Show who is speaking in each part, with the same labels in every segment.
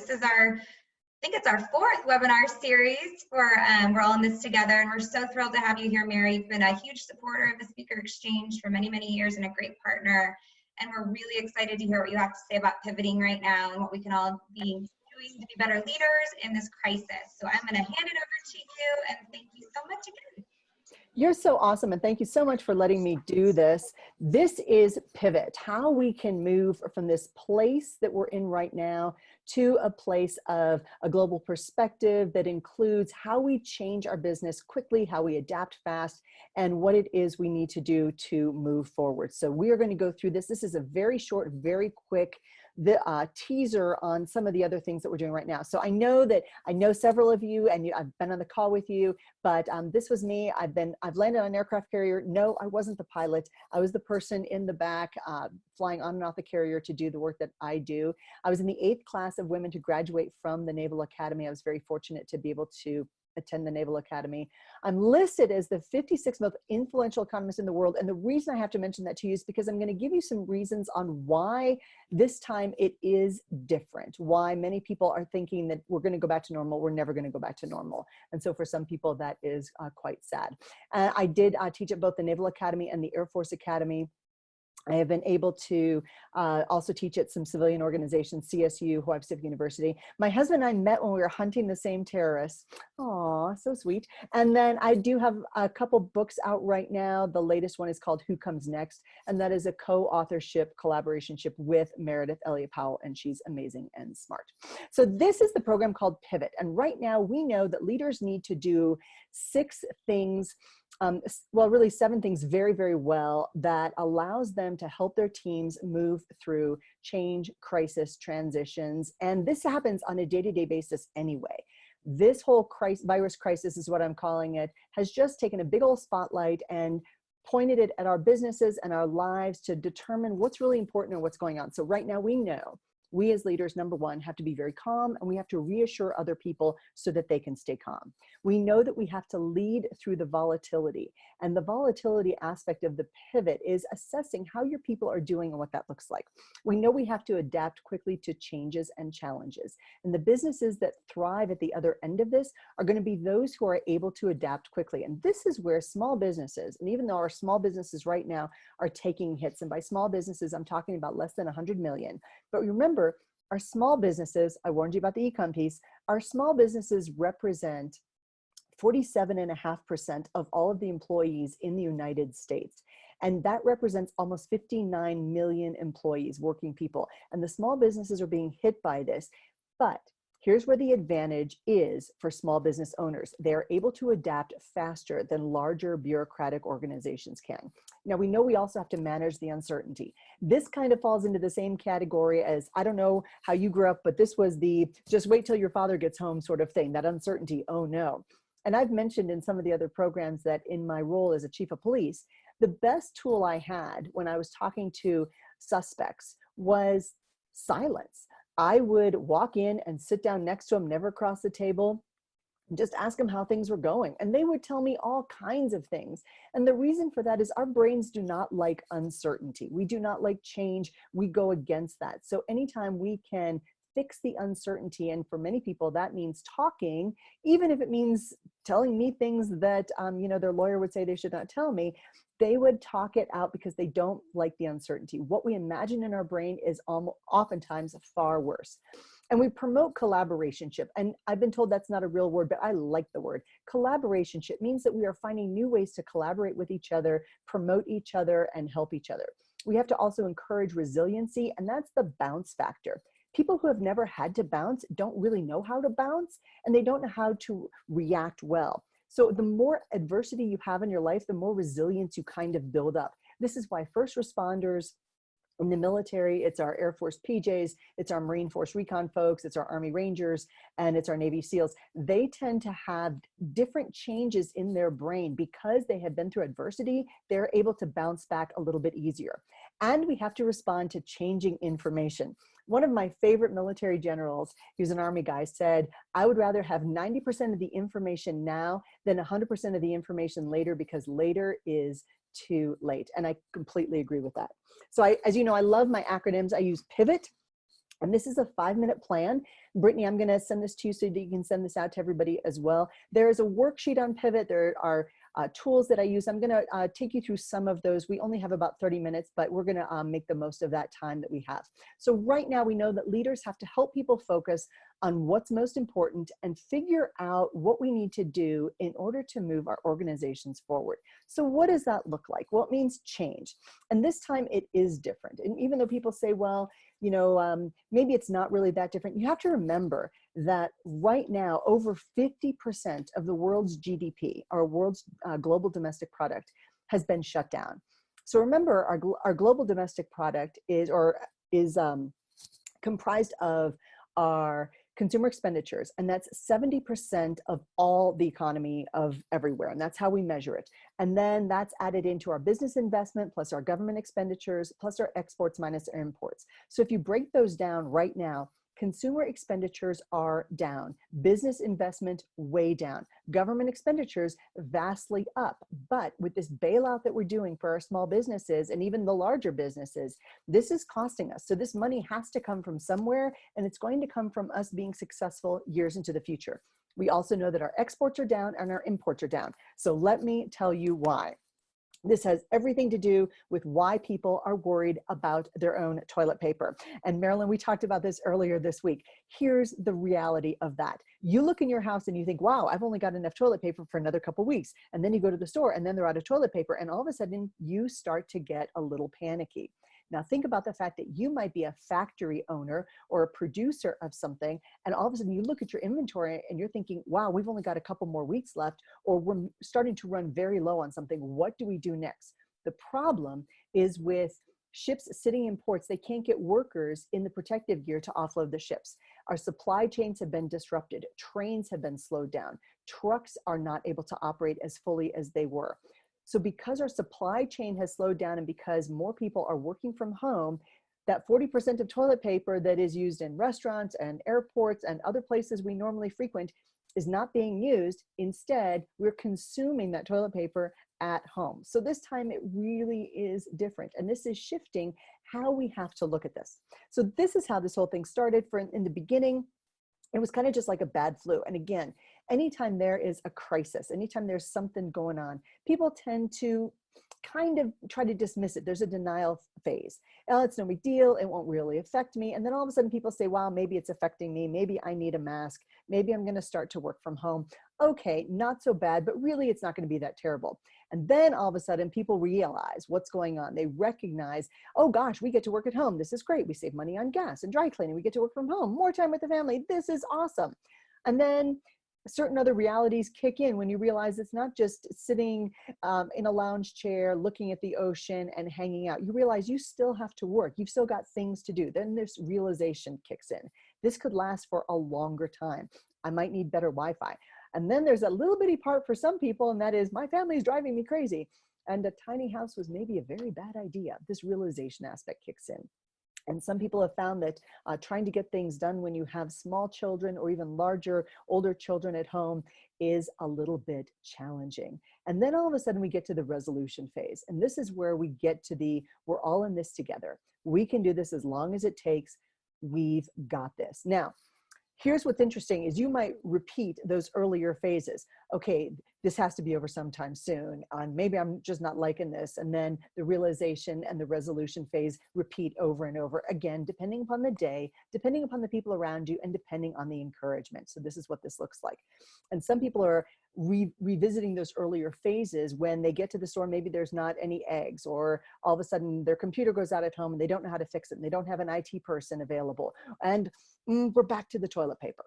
Speaker 1: This is I think it's our fourth webinar series for we're all in this together, and we're so thrilled to have you here, Mary. You've been a huge supporter of the Speaker Exchange for many, many years and a great partner. And we're really excited to hear what you have to say about pivoting right now and what we can all be doing to be better leaders in this crisis. So I'm going to hand it over to you, and thank you so much again.
Speaker 2: You're so awesome, and thank you so much for letting me do this. This is Pivot, how we can move from this place that we're in right now to a place of a global perspective that includes how we change our business quickly, how we adapt fast, and what it is we need to do to move forward. So we are going to go through this. This is a very short, very quick teaser on some of the other things that we're doing right now. So I know several of you, and I've been on the call with you, but this was me. I've landed on an aircraft carrier. No, I wasn't the pilot. I was the person in the back flying on and off the carrier to do the work that I do. I was in the 8th class of women to graduate from the Naval Academy. I was very fortunate to be able to attend the Naval Academy. I'm listed as the 56th most influential economist in the world. And the reason I have to mention that to you is because I'm going to give you some reasons on why this time it is different, why many people are thinking that we're going to go back to normal. We're never going to go back to normal. And so for some people, that is quite sad. I did teach at both the Naval Academy and the Air Force Academy. I have been able to also teach at some civilian organizations, CSU, Hawaii Pacific University. My husband and I met when we were hunting the same terrorists. Aw, so sweet. And then I do have a couple books out right now. The latest one is called Who Comes Next? And that is a co-authorship collaborationship with Meredith Elliott Powell, and she's amazing and smart. So this is the program called Pivot. And right now we know that leaders need to do 6 things, well, really 7 things very, very well that allows them to help their teams move through change, crisis, transitions. And this happens on a day-to-day basis anyway. This whole virus crisis is what I'm calling it, has just taken a big old spotlight and pointed it at our businesses and our lives to determine what's really important and what's going on. So right now we know we as leaders, number one, have to be very calm, and we have to reassure other people so that they can stay calm. We know that we have to lead through the volatility, and the volatility aspect of the pivot is assessing how your people are doing and what that looks like. We know we have to adapt quickly to changes and challenges, and the businesses that thrive at the other end of this are going to be those who are able to adapt quickly. And this is where small businesses, and even though our small businesses right now are taking hits, and by small businesses, I'm talking about less than 100 million, but remember, our small businesses, I warned you about the econ piece, our small businesses represent 47.5% of all of the employees in the United States. And that represents almost 59 million employees, working people. And the small businesses are being hit by this. But here's where the advantage is for small business owners. They're able to adapt faster than larger bureaucratic organizations can. Now, we know we also have to manage the uncertainty. This kind of falls into the same category as, I don't know how you grew up, but this was the just wait till your father gets home sort of thing, that uncertainty, oh no. And I've mentioned in some of the other programs that in my role as a chief of police, the best tool I had when I was talking to suspects was silence. I would walk in and sit down next to them, never across the table, and just ask them how things were going. And they would tell me all kinds of things. And the reason for that is our brains do not like uncertainty. We do not like change. We go against that. So anytime we can fix the uncertainty, and for many people that means talking, even if it means telling me things that their lawyer would say they should not tell me, they would talk it out because they don't like the uncertainty. What we imagine in our brain is oftentimes far worse. And we promote collaborationship. And I've been told that's not a real word, but I like the word. Collaborationship means that we are finding new ways to collaborate with each other, promote each other, and help each other. We have to also encourage resiliency, and that's the bounce factor. People who have never had to bounce don't really know how to bounce, and they don't know how to react well. So the more adversity you have in your life, the more resilience you kind of build up. This is why first responders in the military, it's our Air Force PJs, it's our Marine Force Recon folks, it's our Army Rangers, and it's our Navy SEALs. They tend to have different changes in their brain because they have been through adversity. They're able to bounce back a little bit easier. And we have to respond to changing information. One of my favorite military generals, he was an Army guy, said, I would rather have 90% of the information now than 100% of the information later, because later is too late. And I completely agree with that. So as you know, I love my acronyms. I use PIVOT, And this is a 5-minute plan. Brittany, I'm going to send this to you so that you can send this out to everybody as well. There is a worksheet on Pivot. There are tools that I use. I'm going to take you through some of those. We only have about 30 minutes, but we're going to make the most of that time that we have. So right now we know that leaders have to help people focus on what's most important and figure out what we need to do in order to move our organizations forward. So what does that look like? Well, it means change. And this time it is different. And even though people say, well, you know, maybe it's not really that different, you have to remember that right now, over 50% of the world's GDP, our world's global domestic product, has been shut down. So remember, our global domestic product is comprised of our consumer expenditures, and that's 70% of all the economy of everywhere, and that's how we measure it. And then that's added into our business investment, plus our government expenditures, plus our exports minus our imports. So if you break those down right now, consumer expenditures are down, business investment way down, government expenditures vastly up. But with this bailout that we're doing for our small businesses and even the larger businesses, this is costing us. So this money has to come from somewhere, and it's going to come from us being successful years into the future. We also know that our exports are down and our imports are down. So let me tell you why. This has everything to do with why people are worried about their own toilet paper. And Marilyn, we talked about this earlier this week. Here's the reality of that. You look in your house and you think, wow, I've only got enough toilet paper for another couple of weeks. And then you go to the store and then they're out of toilet paper. And all of a sudden you start to get a little panicky. Now think about the fact that you might be a factory owner or a producer of something, and all of a sudden you look at your inventory and you're thinking, wow, we've only got a couple more weeks left, or we're starting to run very low on something. What do we do next? The problem is with ships sitting in ports, they can't get workers in the protective gear to offload the ships. Our supply chains have been disrupted. Trains have been slowed down. Trucks are not able to operate as fully as they were. So because our supply chain has slowed down and because more people are working from home, that 40% of toilet paper that is used in restaurants and airports and other places we normally frequent is not being used. Instead, we're consuming that toilet paper at home. So this time it really is different. And this is shifting how we have to look at this. So this is how this whole thing started. In the beginning, it was kind of just like a bad flu. And again, anytime there is a crisis, anytime there's something going on, people tend to kind of try to dismiss it. There's a denial phase. Oh, it's no big deal. It won't really affect me. And then all of a sudden people say, wow, maybe it's affecting me. Maybe I need a mask. Maybe I'm going to start to work from home. Okay, not so bad, but really it's not going to be that terrible. And then all of a sudden people realize what's going on. They recognize, oh gosh, we get to work at home. This is great. We save money on gas and dry cleaning. We get to work from home, more time with the family. This is awesome. And then certain other realities kick in when you realize it's not just sitting in a lounge chair, looking at the ocean and hanging out. You realize you still have to work. You've still got things to do. Then this realization kicks in. This could last for a longer time. I might need better Wi-Fi. And then there's a little bitty part for some people, and that is, my family is driving me crazy. And a tiny house was maybe a very bad idea. This realization aspect kicks in. And some people have found that trying to get things done when you have small children or even larger, older children at home is a little bit challenging. And then all of a sudden we get to the resolution phase. And this is where we get to we're all in this together. We can do this as long as it takes. We've got this. Now, here's what's interesting is you might repeat those earlier phases. Okay, this has to be over sometime soon. Maybe I'm just not liking this. And then the realization and the resolution phase repeat over and over again, depending upon the day, depending upon the people around you, and depending on the encouragement. So this is what this looks like. And some people are revisiting those earlier phases when they get to the store, maybe there's not any eggs, or all of a sudden their computer goes out at home and they don't know how to fix it, and they don't have an IT person available. And we're back to the toilet paper.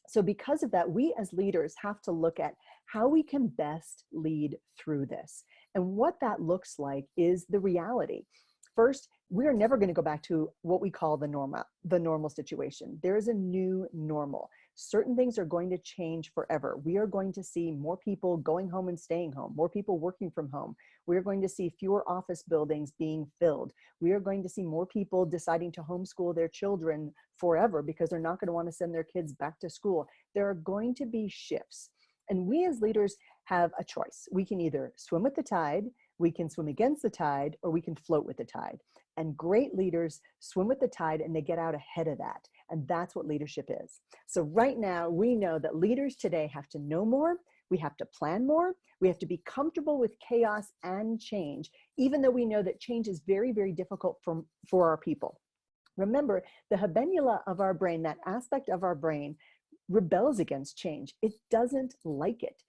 Speaker 2: So because of that, we as leaders have to look at how we can best lead through this. And what that looks like is the reality. First, we are never going to go back to what we call the normal situation. There is a new normal. Certain things are going to change forever. We are going to see more people going home and staying home, more people working from home. We are going to see fewer office buildings being filled. We are going to see more people deciding to homeschool their children forever because they're not going to want to send their kids back to school. There are going to be shifts. And we as leaders have a choice. We can either swim with the tide, we can swim against the tide, or we can float with the tide. And great leaders swim with the tide and they get out ahead of that. And that's what leadership is. So right now, we know that leaders today have to know more, we have to plan more, we have to be comfortable with chaos and change, even though we know that change is very, very difficult for our people. Remember, the habenula of our brain, that aspect of our brain, rebels against change. It doesn't like it.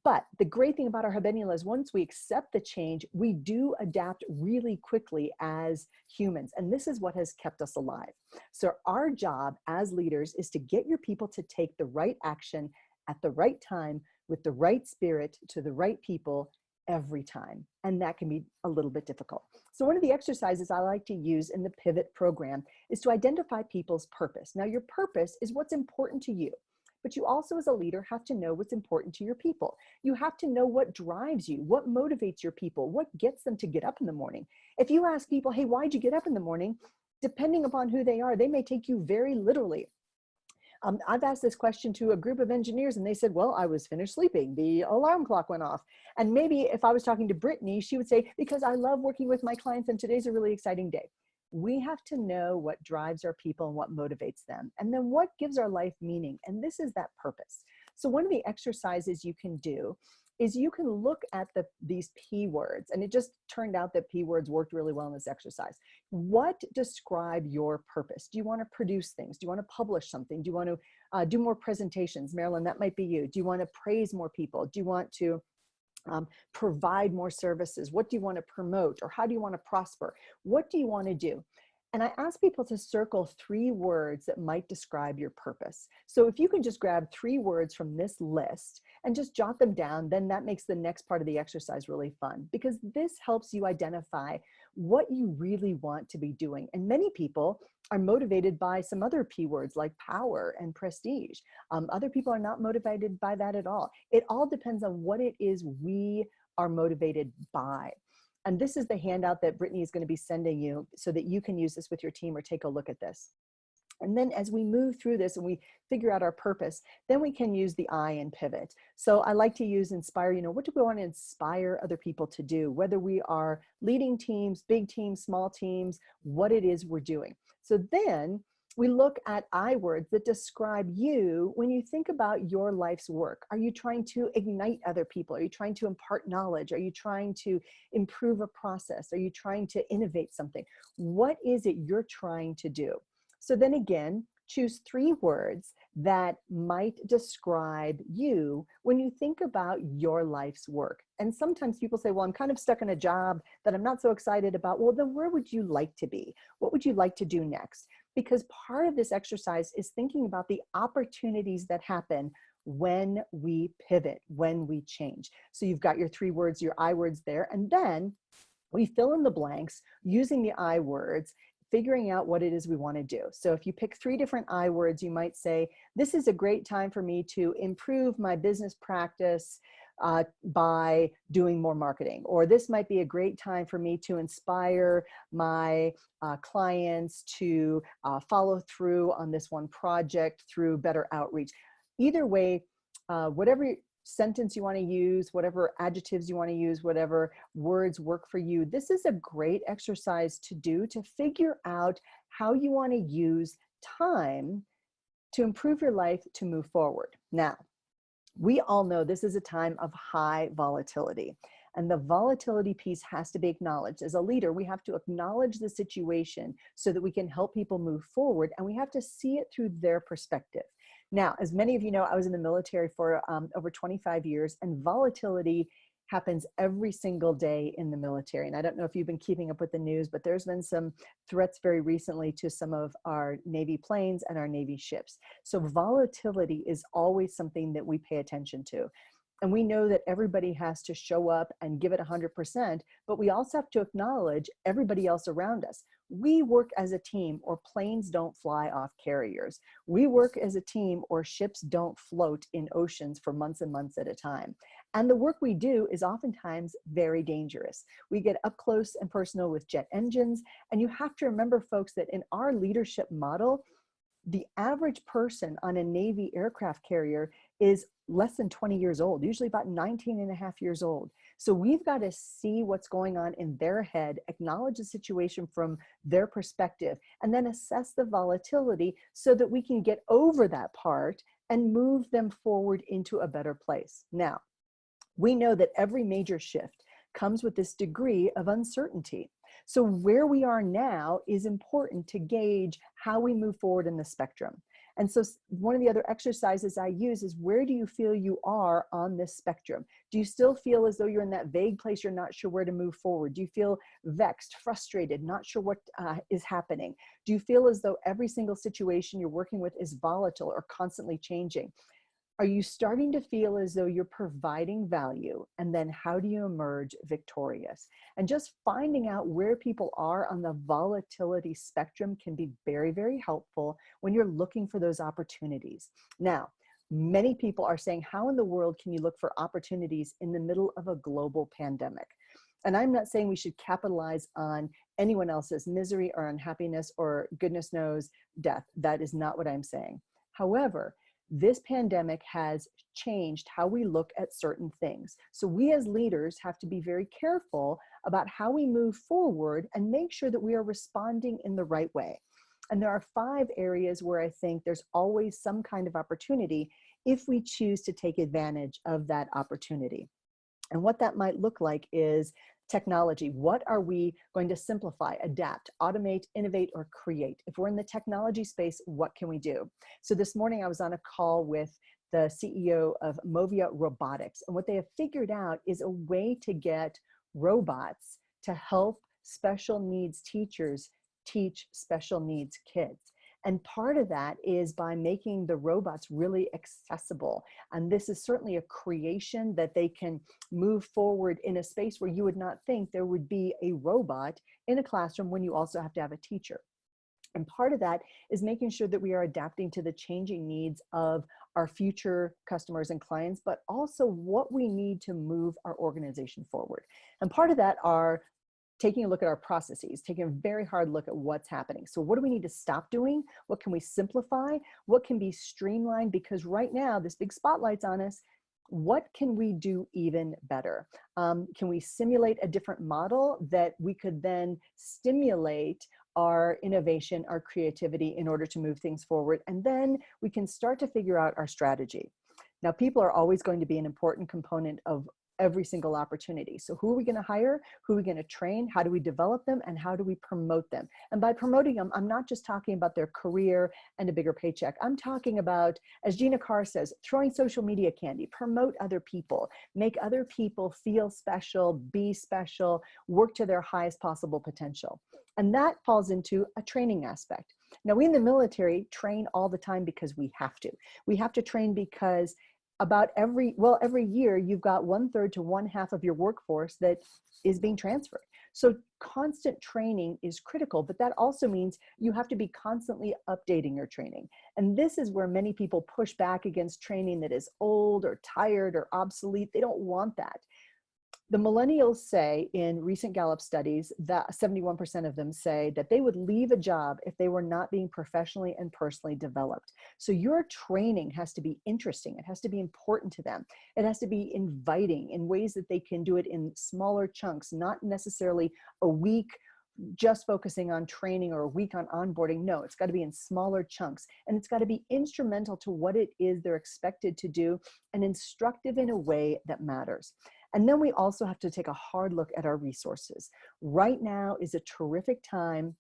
Speaker 2: But the great thing about our habenula is once we accept the change, we do adapt really quickly as humans. And this is what has kept us alive. So our job as leaders is to get your people to take the right action at the right time with the right spirit to the right people every time. And that can be a little bit difficult. So one of the exercises I like to use in the Pivot program is to identify people's purpose. Now, your purpose is what's important to you. But you also, as a leader, have to know what's important to your people. You have to know what drives you, what motivates your people, what gets them to get up in the morning. If you ask people, hey, why'd you get up in the morning? Depending upon who they are, they may take you very literally. I've asked this question to a group of engineers and they said, well, I was finished sleeping. The alarm clock went off. And maybe if I was talking to Brittany, she would say, because I love working with my clients and today's a really exciting day. We have to know what drives our people and what motivates them, and then what gives our life meaning. And this is that purpose. So one of the exercises you can do is you can look at these P words, and it just turned out that P words worked really well in this exercise. What describe your purpose? Do you want to produce things? Do you want to publish something? Do you want to do more presentations? Marilyn, that might be you. Do you want to praise more people? Do you want to provide more services? What do you want to promote? Or how do you want to prosper? What do you want to do? And I ask people to circle 3 words that might describe your purpose. So if you can just grab 3 words from this list and just jot them down, then that makes the next part of the exercise really fun, because this helps you identify what you really want to be doing. And many people are motivated by some other P words like power and prestige. Other people are not motivated by that at all. It all depends on what it is we are motivated by. And this is the handout that Brittany is going to be sending you so that you can use this with your team or take a look at this. And then as we move through this and we figure out our purpose, then we can use the I in Pivot. So I like to use inspire. What do we want to inspire other people to do? Whether we are leading teams, big teams, small teams, what it is we're doing. So then we look at I words that describe you when you think about your life's work. Are you trying to ignite other people? Are you trying to impart knowledge? Are you trying to improve a process? Are you trying to innovate something? What is it you're trying to do? So then again, choose 3 words that might describe you when you think about your life's work. And sometimes people say, well, I'm kind of stuck in a job that I'm not so excited about. Well, then where would you like to be? What would you like to do next? Because part of this exercise is thinking about the opportunities that happen when we pivot, when we change. So you've got your 3 words, your I words there, and then we fill in the blanks using the I words, figuring out what it is we want to do. So if you pick 3 different I words, you might say, this is a great time for me to improve my business practice by doing more marketing. Or this might be a great time for me to inspire my clients to follow through on this one project through better outreach. Either way, whatever sentence you want to use, whatever adjectives you want to use, whatever words work for you, this is a great exercise to do to figure out how you want to use time to improve your life to move forward. Now, we all know this is a time of high volatility, and the volatility piece has to be acknowledged. As a leader, we have to acknowledge the situation so that we can help people move forward, and we have to see it through their perspective. Now, as many of you know, I was in the military for over 25 years, and volatility happens every single day in the military. And I don't know if you've been keeping up with the news, but there's been some threats very recently to some of our Navy planes and our Navy ships. So volatility is always something that we pay attention to. And we know that everybody has to show up and give it 100%, but we also have to acknowledge everybody else around us. We work as a team, or planes don't fly off carriers. We work as a team, or ships don't float in oceans for months and months at a time. And the work we do is oftentimes very dangerous. We get up close and personal with jet engines. And you have to remember, folks, that in our leadership model, The average person on a Navy aircraft carrier is less than 20 years old, usually about 19 and a half years old. So we've got to see what's going on in their head, acknowledge the situation from their perspective, and then assess the volatility so that we can get over that part and move them forward into a better place. Now, we know that every major shift comes with this degree of uncertainty. So where we are now is important to gauge how we move forward in the spectrum. And so one of the other exercises I use is, where do you feel you are on this spectrum? Do you still feel as though you're in that vague place, you're not sure where to move forward? Do you feel vexed, frustrated, not sure what is happening? Do you feel as though every single situation you're working with is volatile or constantly changing? Are you starting to feel as though you're providing value? And then how do you emerge victorious? And just finding out where people are on the volatility spectrum can be very, very helpful when you're looking for those opportunities. Now, many people are saying, how in the world can you look for opportunities in the middle of a global pandemic? And I'm not saying we should capitalize on anyone else's misery or unhappiness or, goodness knows, death. That is not what I'm saying. However, this pandemic has changed how we look at certain things. So we as leaders have to be very careful about how we move forward and make sure that we are responding in the right way. And there are 5 areas where I think there's always some kind of opportunity if we choose to take advantage of that opportunity. And what that might look like is technology. What are we going to simplify, adapt, automate, innovate, or create? If we're in the technology space, what can we do? So this morning I was on a call with the CEO of Movia Robotics, and what they have figured out is a way to get robots to help special needs teachers teach special needs kids. And part of that is by making the robots really accessible. And this is certainly a creation that they can move forward in a space where you would not think there would be a robot in a classroom when you also have to have a teacher. And part of that is making sure that we are adapting to the changing needs of our future customers and clients, but also what we need to move our organization forward. And part of that are taking a look at our processes, taking a very hard look at what's happening. So what do we need to stop doing? What can we simplify? What can be streamlined? Because right now, this big spotlight's on us. What can we do even better? Can we simulate a different model that we could then stimulate our innovation, our creativity in order to move things forward? And then we can start to figure out our strategy. Now, people are always going to be an important component of every single opportunity. So who are we going to hire? Who are we going to train? How do we develop them? And how do we promote them? And by promoting them, I'm not just talking about their career and a bigger paycheck. I'm talking about, as Gina Carr says, throwing social media candy, promote other people, make other people feel special, be special, work to their highest possible potential. And that falls into a training aspect. Now, we in the military train all the time because we have to. We have to train because about every year, you've got 1/3 to 1/2 of your workforce that is being transferred. So constant training is critical, but that also means you have to be constantly updating your training. And this is where many people push back against training that is old or tired or obsolete. They don't want that. The millennials say in recent Gallup studies that 71% of them say that they would leave a job if they were not being professionally and personally developed. So your training has to be interesting. It has to be important to them. It has to be inviting in ways that they can do it in smaller chunks, not necessarily a week just focusing on training or a week on onboarding. No, it's got to be in smaller chunks, and it's got to be instrumental to what it is they're expected to do and instructive in a way that matters. And then we also have to take a hard look at our resources. Right now is a terrific time,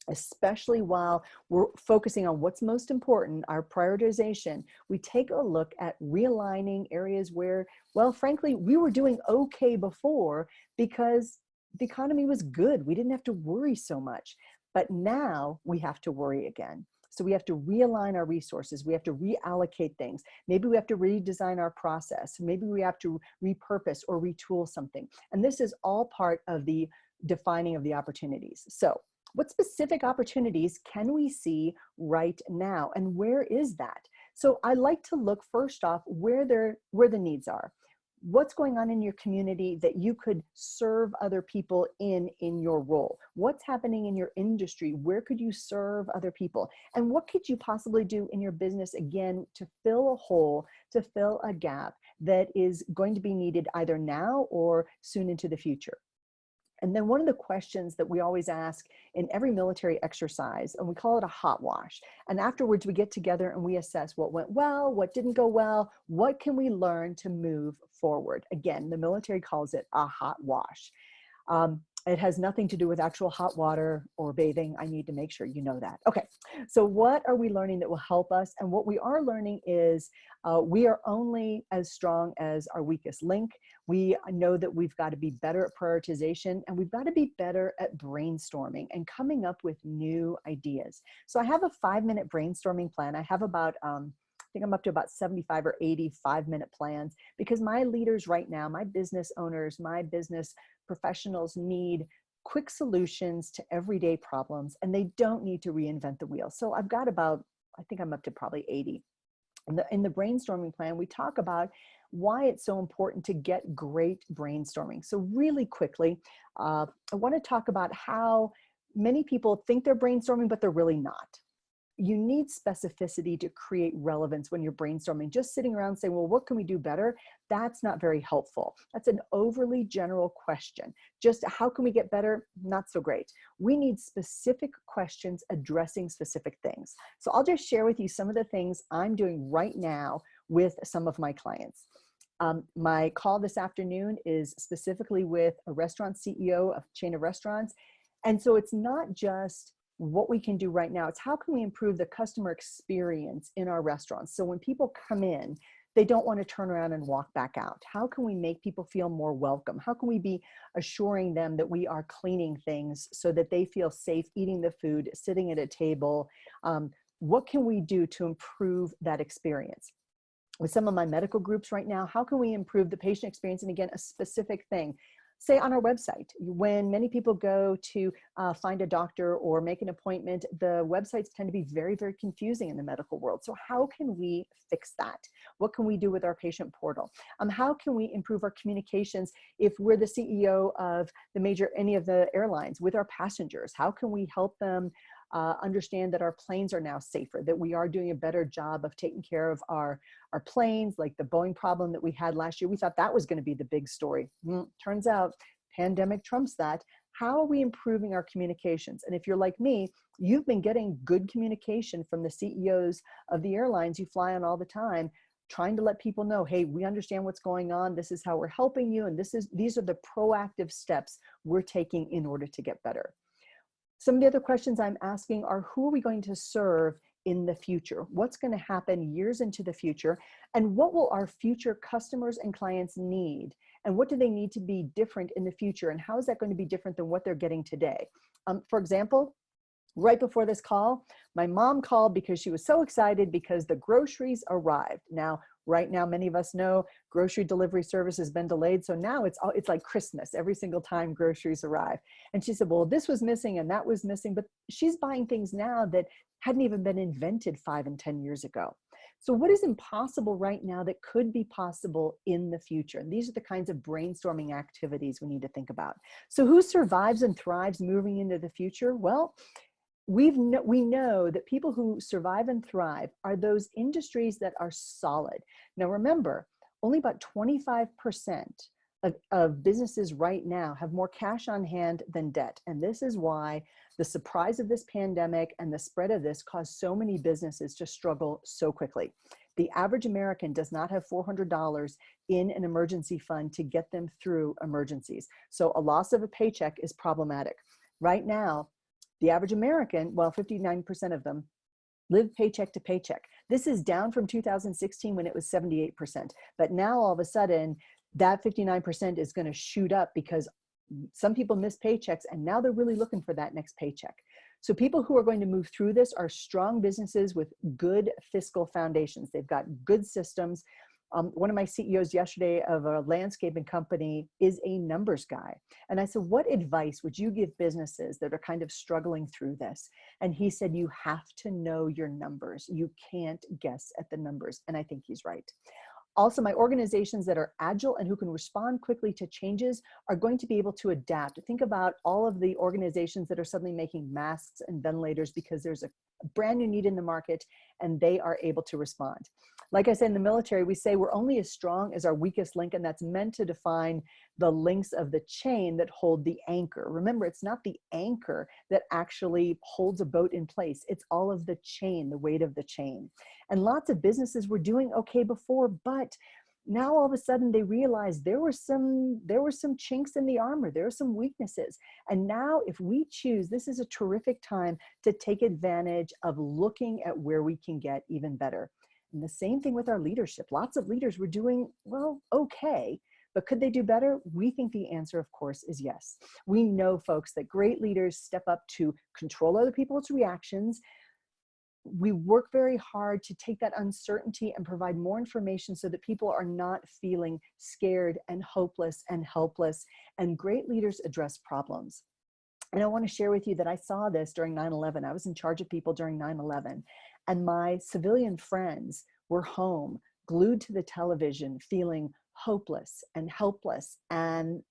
Speaker 2: especially while we're focusing on what's most important, our prioritization. We take a look at realigning areas where, well, frankly, we were doing okay before because the economy was good. We didn't have to worry so much, but now we have to worry again. So we have to realign our resources. We have to reallocate things. Maybe we have to redesign our process. Maybe we have to repurpose or retool something. And this is all part of the defining of the opportunities. So what specific opportunities can we see right now? And where is that? So I like to look first off where the needs are. What's going on in your community that you could serve other people in your role? What's happening in your industry? Where could you serve other people? And what could you possibly do in your business, again, to fill a hole, to fill a gap that is going to be needed either now or soon into the future? And then one of the questions that we always ask in every military exercise, and we call it a hot wash. And afterwards we get together and we assess what went well, what didn't go well, what can we learn to move forward. Again, the military calls it a hot wash. It has nothing to do with actual hot water or bathing. I need to make sure you know that. Okay, so what are we learning that will help us? And what we are learning is we are only as strong as our weakest link. We know that we've got to be better at prioritization, and we've got to be better at brainstorming and coming up with new ideas. So I have a 5-minute brainstorming plan. I have about, I think I'm up to about 75 or 80 5-minute plans, because my leaders right now, my business owners, my business professionals need quick solutions to everyday problems, and they don't need to reinvent the wheel. So I've got about, I think I'm up to probably 80. In the brainstorming plan, we talk about why it's so important to get great brainstorming. So really quickly, I want to talk about how many people think they're brainstorming, but they're really not. You need specificity to create relevance when you're brainstorming. Just sitting around saying, well, what can we do better? That's not very helpful. That's an overly general question. Just how can we get better? Not so great. We need specific questions addressing specific things. So I'll just share with you some of the things I'm doing right now with some of my clients. My call this afternoon is specifically with a restaurant CEO of a chain of restaurants. And so it's not just what we can do right now, it's how can we improve the customer experience in our restaurants. So when people come in, they don't want to turn around and walk back out. How can we make people feel more welcome? How can we be assuring them that we are cleaning things so that they feel safe eating the food, sitting at a table? What can we do to improve that experience? With some of my medical groups right now, how can we improve the patient experience? And again, a specific thing. Say on our website, when many people go to find a doctor or make an appointment, the websites tend to be very, very confusing in the medical world. So how can we fix that? What can we do with our patient portal? How can we improve our communications if we're the CEO of any of the airlines with our passengers? How can we help them understand that our planes are now safer, that we are doing a better job of taking care of our planes, like the Boeing problem that we had last year? We thought that was going to be the big story. Turns out pandemic trumps that. How are we improving our communications? And if you're like me, you've been getting good communication from the CEOs of the airlines you fly on all the time, trying to let people know, hey, we understand what's going on. This is how we're helping you. And these are the proactive steps we're taking in order to get better. Some of the other questions I'm asking are, who are we going to serve in the future? What's going to happen years into the future? And what will our future customers and clients need? And what do they need to be different in the future? And how is that going to be different than what they're getting today? For example, right before this call, my mom called because she was so excited because the groceries arrived. Now, right now, many of us know grocery delivery service has been delayed. So now it's like Christmas every single time groceries arrive. And she said, well, this was missing and that was missing, but she's buying things now that hadn't even been invented 5 and 10 years ago. So what is impossible right now that could be possible in the future? And these are the kinds of brainstorming activities we need to think about. So who survives and thrives moving into the future? Well, we know that people who survive and thrive are those industries that are solid. Now remember, only about 25% of businesses right now have more cash on hand than debt. And this is why the surprise of this pandemic and the spread of this caused so many businesses to struggle so quickly. The average American does not have $400 in an emergency fund to get them through emergencies. So a loss of a paycheck is problematic. Right now, the average American, well, 59% of them live paycheck to paycheck. This is down from 2016 when it was 78%. But now all of a sudden, that 59% is going to shoot up because some people miss paychecks and now they're really looking for that next paycheck. So people who are going to move through this are strong businesses with good fiscal foundations. They've got good systems. One of my CEOs yesterday of a landscaping company is a numbers guy. And I said, what advice would you give businesses that are kind of struggling through this? And he said, you have to know your numbers. You can't guess at the numbers. And I think he's right. Also, my organizations that are agile and who can respond quickly to changes are going to be able to adapt. Think about all of the organizations that are suddenly making masks and ventilators because there's a brand new need in the market, and they are able to respond. Like I said, in the military, we say we're only as strong as our weakest link, and that's meant to define the links of the chain that hold the anchor. Remember, it's not the anchor that actually holds a boat in place. It's all of the chain, the weight of the chain. And lots of businesses were doing okay before, but now all of a sudden they realized there were some chinks in the armor, there are some weaknesses. And now if we choose, this is a terrific time to take advantage of looking at where we can get even better. And the same thing with our leadership. Lots of leaders were doing, well, okay, but could they do better? We think the answer, of course, is yes. We know, folks, that great leaders step up to control other people's reactions. We work very hard to take that uncertainty and provide more information so that people are not feeling scared and hopeless and helpless. And great leaders address problems. And I want to share with you that I saw this during 9/11. I was in charge of people during 9/11, and my civilian friends were home, glued to the television, feeling hopeless and helpless, and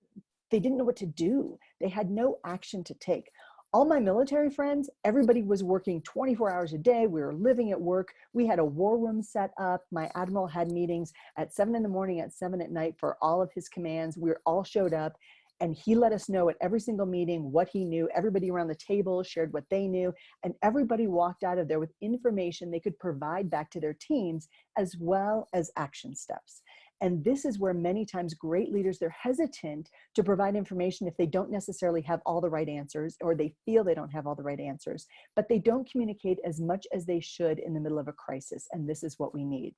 Speaker 2: they didn't know what to do. They had no action to take. All my military friends, everybody was working 24 hours a day. We were living at work. We had a war room set up. My admiral had meetings at 7 in the morning, at 7 at night for all of his commands. We all showed up, and he let us know at every single meeting what he knew. Everybody around the table shared what they knew, and everybody walked out of there with information they could provide back to their teams, as well as action steps. And this is where many times great leaders, they're hesitant to provide information if they don't necessarily have all the right answers, or they feel they don't have all the right answers, but they don't communicate as much as they should in the middle of a crisis. And this is what we need.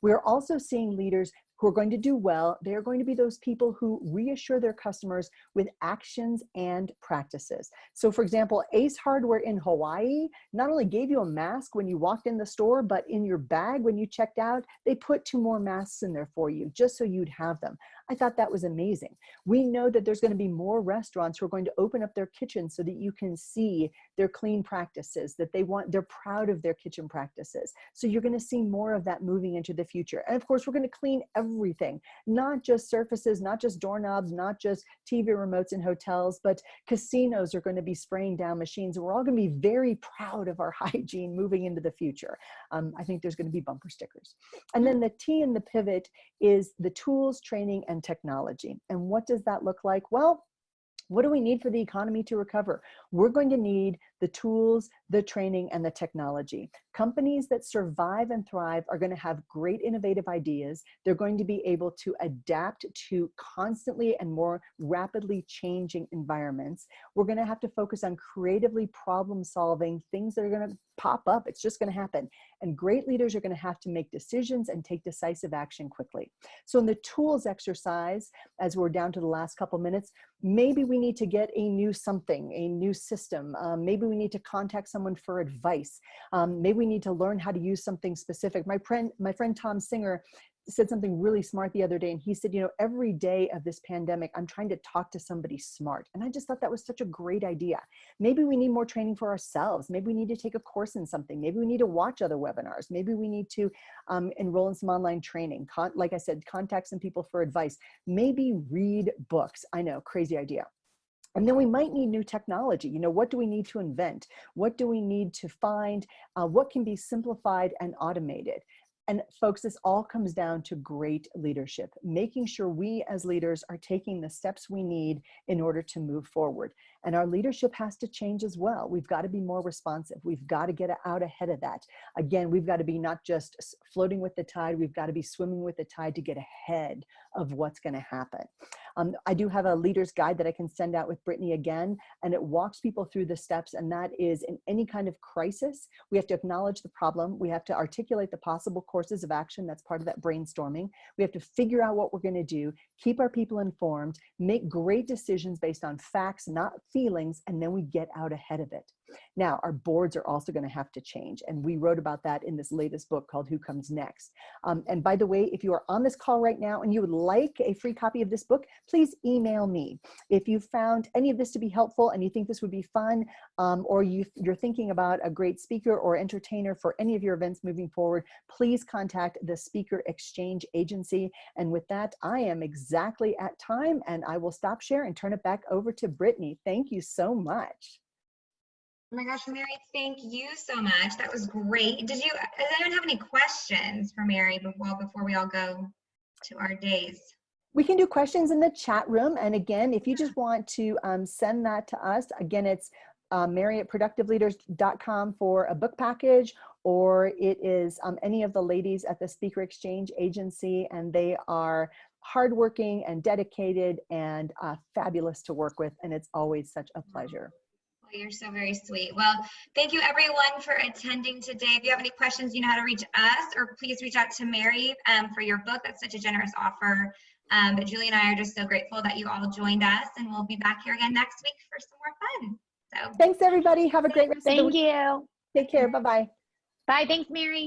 Speaker 2: We're also seeing leaders who are going to do well. They're going to be those people who reassure their customers with actions and practices. So for example, Ace Hardware in Hawaii not only gave you a mask when you walked in the store, but in your bag when you checked out, they put 2 more masks in there for you just so you'd have them. I thought that was amazing. We know that there's going to be more restaurants who are going to open up their kitchens so that you can see their clean practices, that they're proud of their kitchen practices. So you're going to see more of that moving into the future. And of course, we're going to clean everything, not just surfaces, not just doorknobs, not just TV remotes in hotels, but casinos are going to be spraying down machines. And we're all going to be very proud of our hygiene moving into the future. I think there's going to be bumper stickers. And then the T in the pivot is the tools, training, and technology. And what does that look like? Well, what do we need for the economy to recover? We're going to need the tools, the training, and the technology. Companies that survive and thrive are going to have great innovative ideas. They're going to be able to adapt to constantly and more rapidly changing environments. We're going to have to focus on creatively problem solving things that are going to pop up. It's just going to happen. And great leaders are going to have to make decisions and take decisive action quickly. So in the tools exercise, as we're down to the last couple minutes, maybe we need to get a new something, a new system. Maybe we need to contact someone for advice. Maybe we need to learn how to use something specific. My friend Tom Singer said something really smart the other day, and he said, you know, every day of this pandemic, I'm trying to talk to somebody smart. And I just thought that was such a great idea. Maybe we need more training for ourselves. Maybe we need to take a course in something. Maybe we need to watch other webinars. Maybe we need to enroll in some online training. Like I said, contact some people for advice. Maybe read books. I know, crazy idea. And then we might need new technology. You know, what do we need to invent? What do we need to find? What can be simplified and automated? And folks, this all comes down to great leadership, making sure we as leaders are taking the steps we need in order to move forward. And our leadership has to change as well. We've got to be more responsive. We've got to get out ahead of that. Again, we've got to be not just floating with the tide, we've got to be swimming with the tide to get ahead of what's going to happen. I do have a leader's guide that I can send out with Brittany again, and it walks people through the steps. And that is, in any kind of crisis, we have to acknowledge the problem. We have to articulate the possible courses of action. That's part of that brainstorming. We have to figure out what we're going to do, keep our people informed, make great decisions based on facts, not feelings, and then we get out ahead of it. Now, our boards are also going to have to change. And we wrote about that in this latest book called Who Comes Next? And by the way, if you are on this call right now and you would like a free copy of this book, please email me. If you found any of this to be helpful and you think this would be fun, or you're thinking about a great speaker or entertainer for any of your events moving forward, please contact the Speaker Exchange Agency. And with that, I am exactly at time, and I will stop share and turn it back over to Brittany. Thank you so much.
Speaker 1: Oh my gosh, Mary, thank you so much. That was great. Does anyone have any questions for Mary before we all go to our days?
Speaker 2: We can do questions in the chat room. And again, if you just want to send that to us, again, it's mary@productiveleaders.com for a book package, or it is any of the ladies at the Speaker Exchange Agency, and they are hardworking and dedicated and fabulous to work with. And it's always such a pleasure.
Speaker 1: Well, you're so very sweet. Well, thank you everyone for attending today. If you have any questions, you know how to reach us, or please reach out to Mary for your book. That's such a generous offer. But Julie and I are just so grateful that you all joined us, and we'll be back here again next week for some more fun. So
Speaker 2: Thanks, everybody. Have a great rest of the week.
Speaker 3: Thank you.
Speaker 2: Take care. Bye-bye.
Speaker 3: Bye. Thanks, Mary.